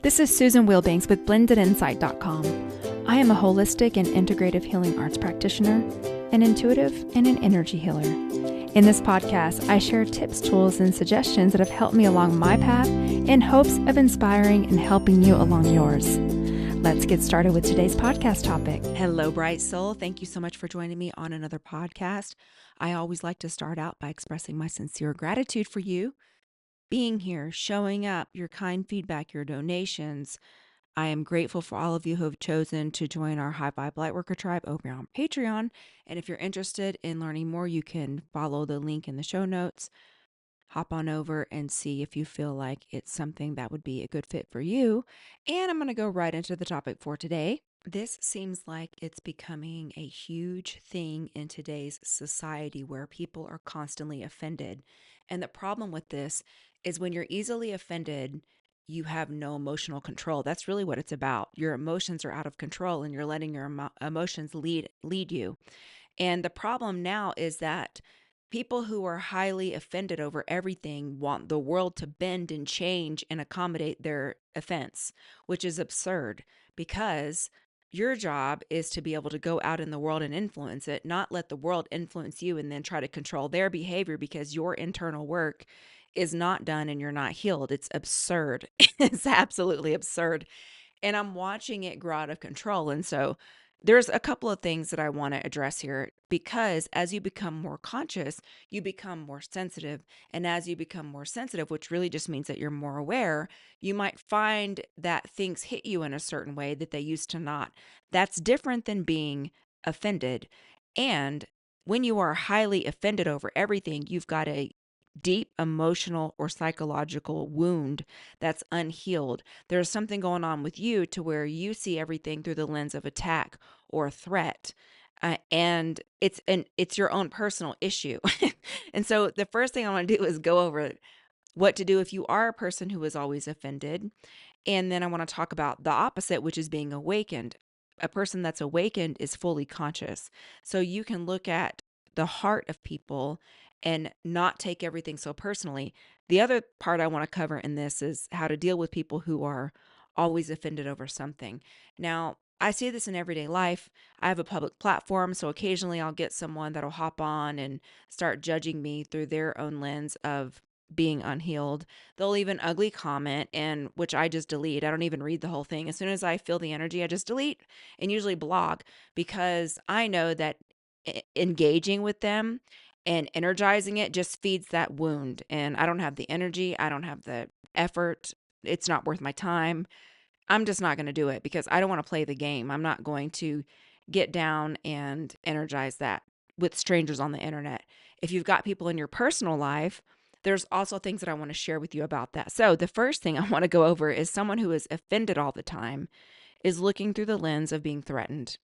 This is Susan Wilbanks with blendedinsight.com. I am a holistic and integrative healing arts practitioner, an intuitive, and an energy healer. In this podcast, I share tips, tools, and suggestions that have helped me along my path in hopes of inspiring and helping you along yours. Let's get started with today's podcast topic. Hello, bright soul. Thank you so much for joining me on another podcast. I always like to start out by expressing my sincere gratitude for you being here, showing up, your kind feedback, your donations. I am grateful for all of you who have chosen to join our High Vibe Lightworker tribe over on Patreon. And if you're interested in learning more, you can follow the link in the show notes. Hop on over and see if you feel like it's something that would be a good fit for you. And I'm going to go right into the topic for today. This seems like it's becoming a huge thing in today's society where people are constantly offended. And the problem with this is when you're easily offended, you have no emotional control. That's really what it's about. Your emotions are out of control and you're letting your emotions lead you. And the problem now is that people who are highly offended over everything want the world to bend and change and accommodate their offense, which is absurd because your job is to be able to go out in the world and influence it, not let the world influence you and then try to control their behavior because your internal work is not done and you're not healed. It's absurd. It's absolutely absurd. And I'm watching it grow out of control. And so there's a couple of things that I want to address here because as you become more conscious, you become more sensitive. And as you become more sensitive, which really just means that you're more aware, you might find that things hit you in a certain way that they used to not. That's different than being offended. And when you are highly offended over everything, you've got a deep emotional or psychological wound that's unhealed. There's something going on with you to where you see everything through the lens of attack or threat. And it's your own personal issue. And so the first thing I want to do is go over what to do if you are a person who is always offended. And then I want to talk about the opposite, which is being awakened. A person that's awakened is fully conscious. So you can look at the heart of people and not take everything so personally. The other part I want to cover in this is how to deal with people who are always offended over something. Now, I see this in everyday life. I have a public platform, so occasionally I'll get someone that'll hop on and start judging me through their own lens of being unhealed. They'll leave an ugly comment and which I just delete. I don't even read the whole thing. As soon as I feel the energy, I just delete and usually blog because I know that engaging with them and energizing it just feeds that wound. And I don't have the energy. I don't have the effort. It's not worth my time. I'm just not going to do it because I don't want to play the game. I'm not going to get down and energize that with strangers on the internet. If you've got people in your personal life, there's also things that I want to share with you about that. So the first thing I want to go over is someone who is offended all the time is looking through the lens of being threatened.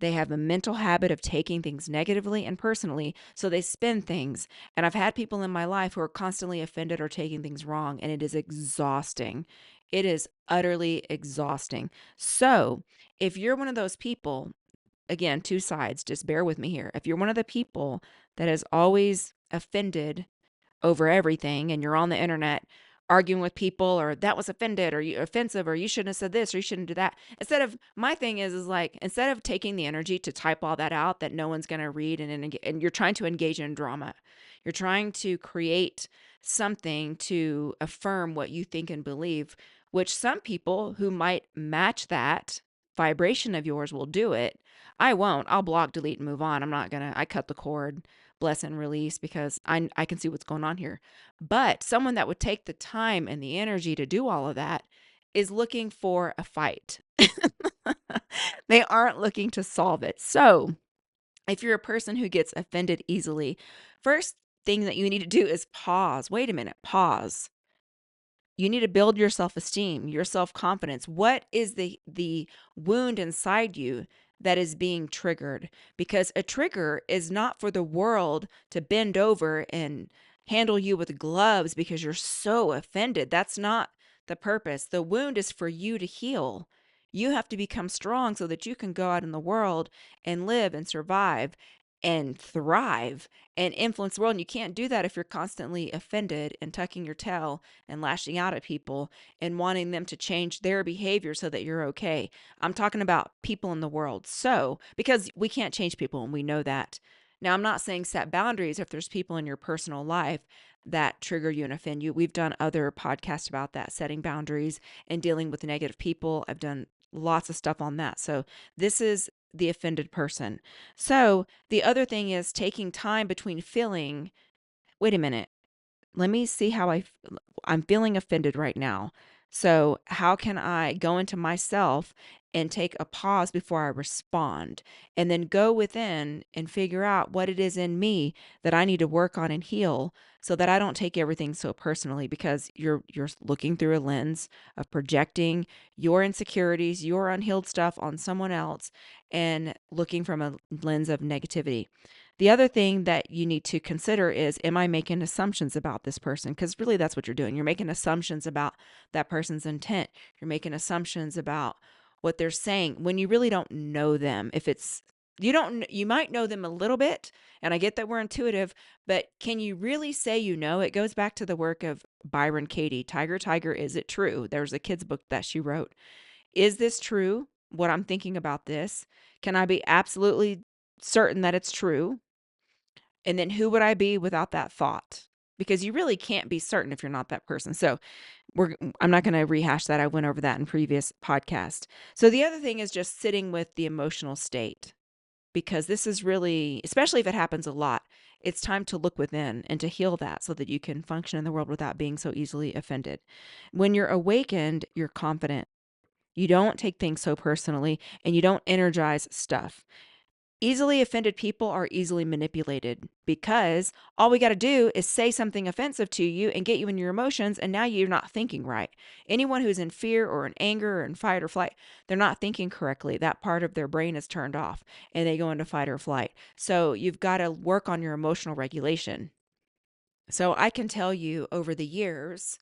They have a mental habit of taking things negatively and personally, so they spin things. And I've had people in my life who are constantly offended or taking things wrong, and it is exhausting. It is utterly exhausting. So if you're one of those people, again, two sides, just bear with me here. If you're one of the people that is always offended over everything and you're on the internet arguing with people or that was offended or you offensive or you shouldn't have said this or you shouldn't do that. My thing is like, instead of taking the energy to type all that out that no one's going to read and you're trying to engage in drama, you're trying to create something to affirm what you think and believe, which some people who might match that vibration of yours will do it. I won't. I'll block, delete, and move on. I cut the cord, bless and release because I can see what's going on here. But someone that would take the time and the energy to do all of that is looking for a fight. They aren't looking to solve it. So if you're a person who gets offended easily, first thing that you need to do is pause. Wait a minute, pause. You need to build your self-esteem, your self-confidence. What is the wound inside you that is being triggered? Because a trigger is not for the world to bend over and handle you with gloves because you're so offended. That's not the purpose. The wound is for you to heal. You have to become strong so that you can go out in the world and live and survive. and thrive and influence the world. And you can't do that if you're constantly offended and tucking your tail and lashing out at people and wanting them to change their behavior so that you're okay. I'm talking about people in the world. So, because we can't change people and we know that. Now, I'm not saying set boundaries if there's people in your personal life that trigger you and offend you. We've done other podcasts about that, setting boundaries and dealing with negative people. I've done lots of stuff on that. So, this is the offended person. So, the other thing is taking time between feeling, wait a minute, let me see how I'm feeling offended right now. So, how can I go into myself and take a pause before I respond and then go within and figure out what it is in me that I need to work on and heal so that I don't take everything so personally, because you're looking through a lens of projecting your insecurities, your unhealed stuff on someone else and looking from a lens of negativity. The other thing that you need to consider is, am I making assumptions about this person? Because really that's what you're doing. You're making assumptions about that person's intent. You're making assumptions about what they're saying when you really don't know them. If it's, you don't, you might know them a little bit, and I get that we're intuitive, but can you really say you know? It goes back to the work of Byron Katie. Tiger, Tiger, is it true? There's a kid's book that she wrote. Is this true? What I'm thinking about this? Can I be absolutely certain that it's true? And then who would I be without that thought? Because you really can't be certain if you're not that person. So I'm not going to rehash that. I went over that in previous podcast. So the other thing is just sitting with the emotional state, because this is really, especially if it happens a lot, it's time to look within and to heal that so that you can function in the world without being so easily offended. When you're awakened, you're confident. You don't take things so personally and you don't energize stuff. Easily offended people are easily manipulated, because all we got to do is say something offensive to you and get you in your emotions, and now you're not thinking right. Anyone who's in fear or in anger or in fight or flight, they're not thinking correctly. That part of their brain is turned off and they go into fight or flight. So you've got to work on your emotional regulation. So I can tell you, over the years,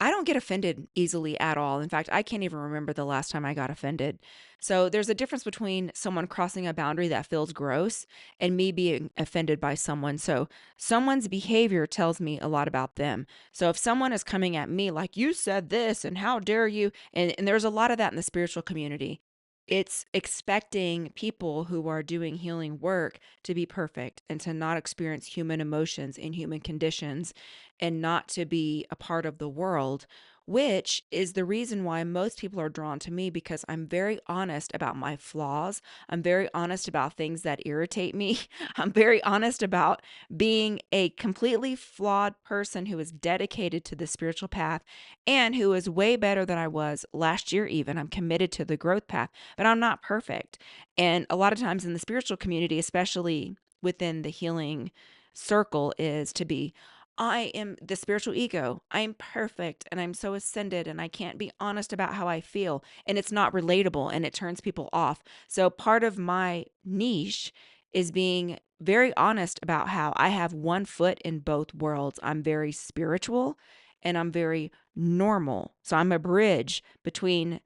I don't get offended easily at all. In fact, I can't even remember the last time I got offended. So there's a difference between someone crossing a boundary that feels gross and me being offended by someone. So someone's behavior tells me a lot about them. So if someone is coming at me like, you said this and how dare you, and there's a lot of that in the spiritual community. It's expecting people who are doing healing work to be perfect and to not experience human emotions in human conditions and not to be a part of the world, which is the reason why most people are drawn to me, because I'm very honest about my flaws. I'm very honest about things that irritate me. I'm very honest about being a completely flawed person who is dedicated to the spiritual path and who is way better than I was last year, even. I'm committed to the growth path, but I'm not perfect. And a lot of times in the spiritual community, especially within the healing circle, is to be, I am the spiritual ego. I'm perfect and I'm so ascended and I can't be honest about how I feel. And it's not relatable and it turns people off. So part of my niche is being very honest about how I have one foot in both worlds. I'm very spiritual and I'm very normal. So I'm a bridge between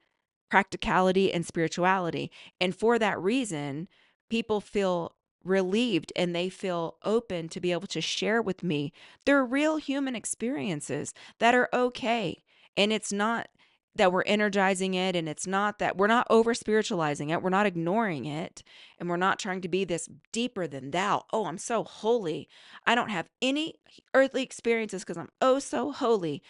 practicality and spirituality. And for that reason, people feel relieved and they feel open to be able to share with me their real human experiences that are okay. And it's not that we're energizing it, and it's not that we're not over spiritualizing it, we're not ignoring it, and we're not trying to be this deeper than thou. Oh, I'm so holy. I don't have any earthly experiences because I'm oh so holy.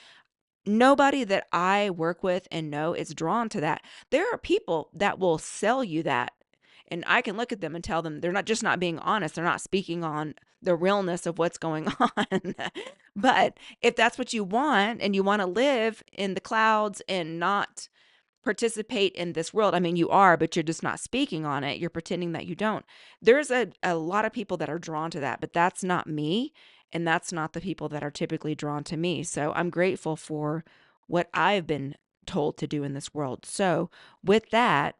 Nobody that I work with and know is drawn to that. There are people that will sell you that. And I can look at them and tell them they're not just not being honest. They're not speaking on the realness of what's going on. But if that's what you want and you want to live in the clouds and not participate in this world, I mean, you are, but you're just not speaking on it. You're pretending that you don't. There's a lot of people that are drawn to that, but that's not me. And that's not the people that are typically drawn to me. So I'm grateful for what I've been told to do in this world. So, with that,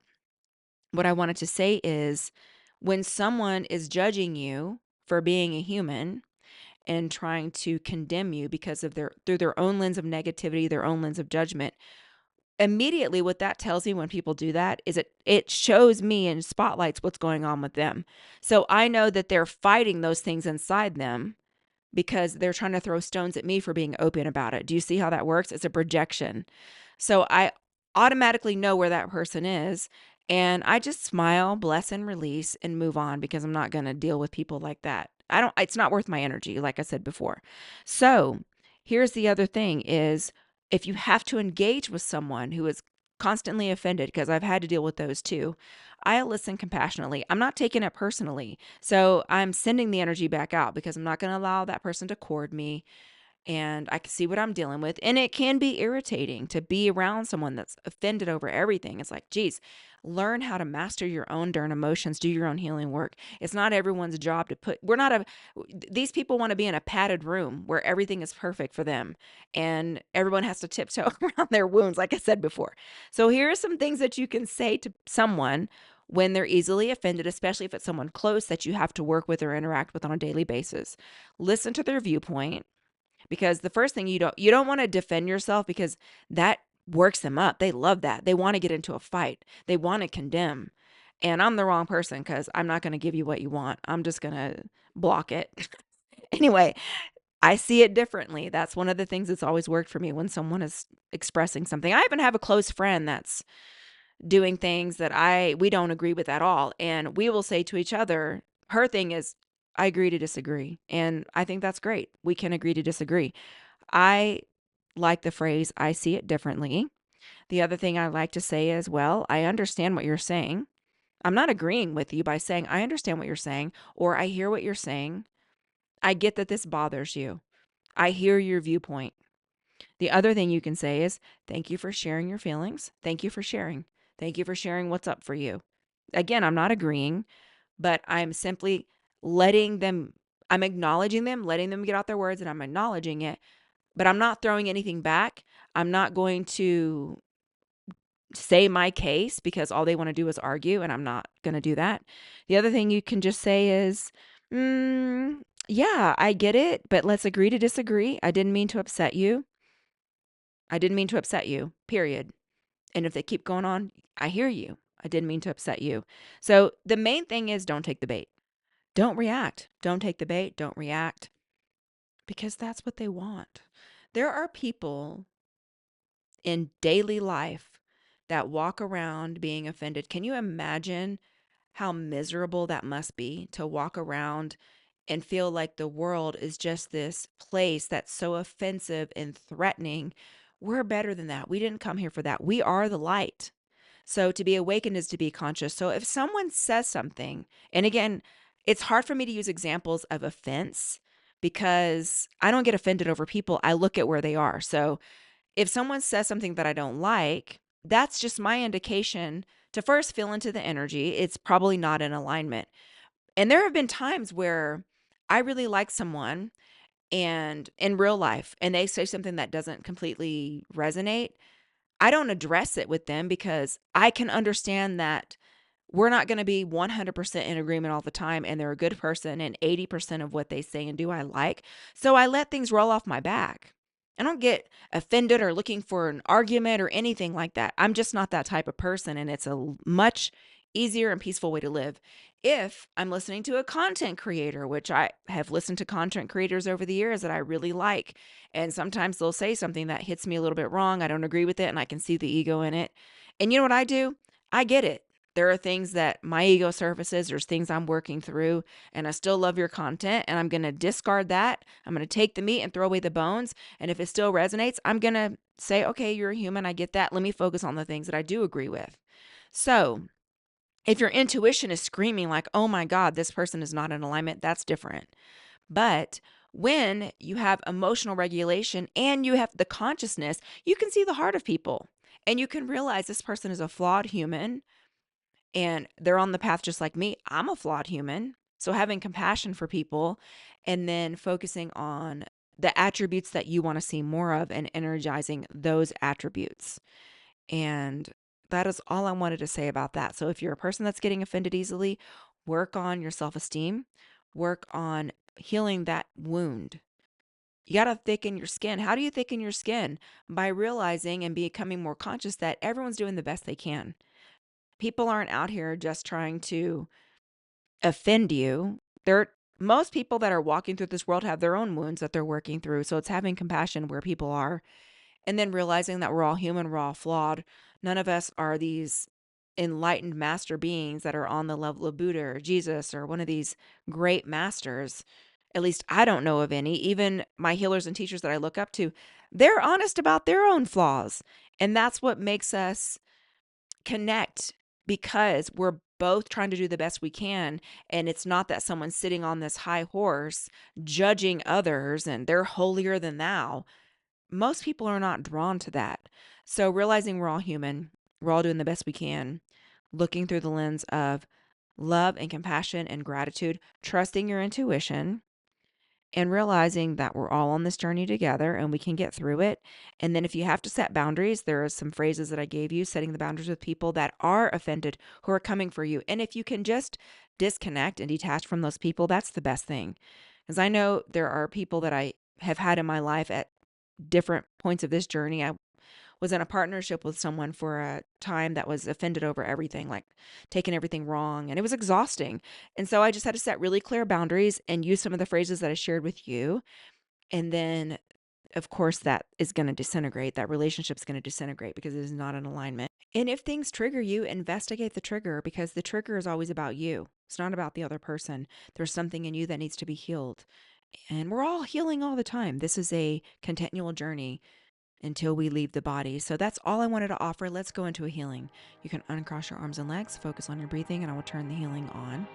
what I wanted to say is, when someone is judging you for being a human and trying to condemn you because of through their own lens of negativity, their own lens of judgment, immediately what that tells me when people do that is it shows me and spotlights what's going on with them. So I know that they're fighting those things inside them because they're trying to throw stones at me for being open about it. Do you see how that works? It's a projection. So I automatically know where that person is. And I just smile, bless and release and move on because I'm not going to deal with people like that. It's not worth my energy, like I said before. So here's the other thing is if you have to engage with someone who is constantly offended, because I've had to deal with those too, I listen compassionately. I'm not taking it personally. So I'm sending the energy back out because I'm not going to allow that person to cord me, and I can see what I'm dealing with. And it can be irritating to be around someone that's offended over everything. It's like, geez, learn how to master your own darn emotions, do your own healing work. It's not everyone's job to these people want to be in a padded room where everything is perfect for them and everyone has to tiptoe around their wounds, like I said before. So here are some things that you can say to someone when they're easily offended, especially if it's someone close that you have to work with or interact with on a daily basis. Listen to their viewpoint, because the first thing you don't want to defend yourself because that works them up. They love that. They want to get into a fight. They want to condemn. And I'm the wrong person because I'm not going to give you what you want. I'm just going to block it. Anyway, I see it differently. That's one of the things that's always worked for me when someone is expressing something. I even have a close friend that's doing things that we don't agree with at all. And we will say to each other, her thing is, I agree to disagree. And I think that's great. We can agree to disagree. I like the phrase, I see it differently. The other thing I like to say is, well, I understand what you're saying. I'm not agreeing with you by saying, I understand what you're saying, or I hear what you're saying. I get that this bothers you. I hear your viewpoint. The other thing you can say is, thank you for sharing your feelings. Thank you for sharing. Thank you for sharing what's up for you. Again, I'm not agreeing, but I'm simply I'm acknowledging them, letting them get out their words, and I'm acknowledging it, but I'm not throwing anything back. I'm not going to say my case because all they want to do is argue, and I'm not going to do that. The other thing you can just say is, yeah, I get it, but let's agree to disagree. I didn't mean to upset you. I didn't mean to upset you, period. And if they keep going on, I hear you. I didn't mean to upset you. So the main thing is don't take the bait. Don't react. Don't take the bait. Don't react because that's what they want. There are people in daily life that walk around being offended. Can you imagine how miserable that must be to walk around and feel like the world is just this place that's so offensive and threatening? We're better than that. We didn't come here for that. We are the light. So to be awakened is to be conscious. So if someone says something, and again, it's hard for me to use examples of offense because I don't get offended over people. I look at where they are. So if someone says something that I don't like, that's just my indication to first feel into the energy. It's probably not in alignment. And there have been times where I really like someone and in real life, and they say something that doesn't completely resonate. I don't address it with them because I can understand that we're not going to be 100% in agreement all the time, and they're a good person and 80% of what they say and do I like. So I let things roll off my back. I don't get offended or looking for an argument or anything like that. I'm just not that type of person, and it's a much easier and peaceful way to live. If I'm listening to a content creator, which I have listened to content creators over the years that I really like, and sometimes they'll say something that hits me a little bit wrong. I don't agree with it, and I can see the ego in it. And you know what I do? I get it. There are things that my ego surfaces, there's things I'm working through, and I still love your content, and I'm going to discard that. I'm going to take the meat and throw away the bones. And if it still resonates, I'm going to say, okay, you're a human. I get that. Let me focus on the things that I do agree with. So if your intuition is screaming like, oh my God, this person is not in alignment, that's different. But when you have emotional regulation and you have the consciousness, you can see the heart of people and you can realize this person is a flawed human and they're on the path just like me. I'm a flawed human. So having compassion for people and then focusing on the attributes that you want to see more of and energizing those attributes. And that is all I wanted to say about that. So if you're a person that's getting offended easily, work on your self-esteem, work on healing that wound. You got to thicken your skin. How do you thicken your skin? By realizing and becoming more conscious that everyone's doing the best they can. People aren't out here just trying to offend you. Most people that are walking through this world have their own wounds that they're working through. So it's having compassion where people are, and then realizing that we're all human, we're all flawed. None of us are these enlightened master beings that are on the level of Buddha or Jesus or one of these great masters. At least I don't know of any. Even my healers and teachers that I look up to, they're honest about their own flaws. And that's what makes us connect, because we're both trying to do the best we can. And it's not that someone's sitting on this high horse judging others and they're holier than thou. Most people are not drawn to that. So realizing we're all human, we're all doing the best we can, looking through the lens of love and compassion and gratitude, trusting your intuition, and realizing that we're all on this journey together and we can get through it. And then if you have to set boundaries, there are some phrases that I gave you, setting the boundaries with people that are offended, who are coming for you. And if you can just disconnect and detach from those people, that's the best thing. Because I know there are people that I have had in my life at different points of this journey. I was in a partnership with someone for a time that was offended over everything, like taking everything wrong, and it was exhausting. And so I just had to set really clear boundaries and use some of the phrases that I shared with you. And then, of course, that is going to disintegrate. That relationship is going to disintegrate because it is not in alignment. And if things trigger you, investigate the trigger, because the trigger is always about you. It's not about the other person. There's something in you that needs to be healed. And we're all healing all the time. This is a continual journey until we leave the body. So that's all I wanted to offer. Let's go into a healing. You can uncross your arms and legs, focus on your breathing, and I will turn the healing on.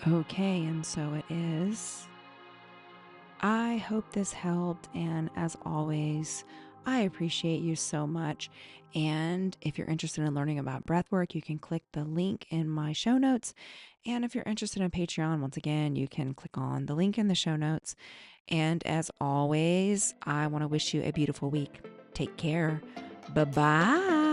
Okay, and so it is. I hope this helped, and as always, I appreciate you so much. And if you're interested in learning about breathwork, you can click the link in my show notes. And if you're interested in Patreon, once again, you can click on the link in the show notes. And as always, I want to wish you a beautiful week. Take care. Bye-bye.